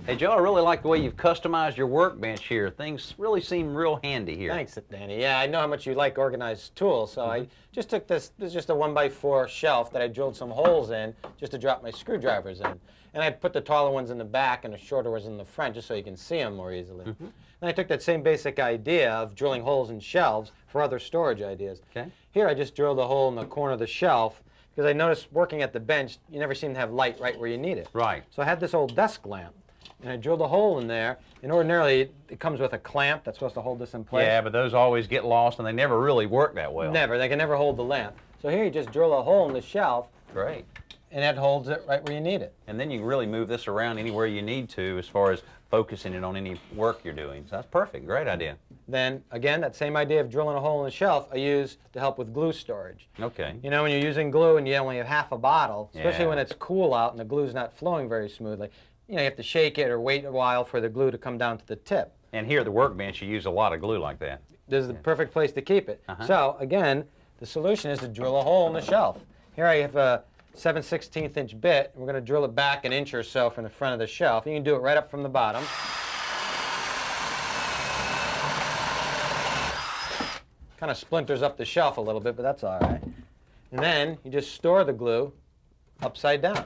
Hey, Joe, I really like the way you've customized your workbench here. Things really seem real handy here. Thanks, Danny. Yeah, I know how much you like organized tools, so I just took this is just a 1x4 shelf that I drilled some holes in just to drop my screwdrivers in. And I put the taller ones in the back and the shorter ones in the front just so you can see them more easily. And I took that same basic idea of drilling holes in shelves for other storage ideas. Okay. Here I just drilled a hole in the corner of the shelf because I noticed working at the bench, you never seem to have light right where you need it. Right. So I had this old desk lamp. And I drilled a hole in there, and ordinarily it comes with a clamp that's supposed to hold this in place. Yeah, but those always get lost, and they never really work that well. Never. They can never hold the lamp. So here you just drill a hole in the shelf. Great. And that holds it right where you need it. And then you can really move this around anywhere you need to as far as focusing it on any work you're doing. So that's perfect. Great idea. Then, again, that same idea of drilling a hole in the shelf I use to help with glue storage. Okay. You know, when you're using glue and you only have half a bottle, especially Yeah. when it's cool out and the glue's not flowing very smoothly, you know, you have to shake it or wait a while for the glue to come down to the tip. And here at the workbench, you use a lot of glue like that. This is the perfect place to keep it. So, again, the solution is to drill a hole in the shelf. Here I have a 7/16 inch bit. We're going to drill it back an inch or so from the front of the shelf. You can do it right up from the bottom. Kind of splinters up the shelf a little bit, but that's all right. And then you just store the glue upside down.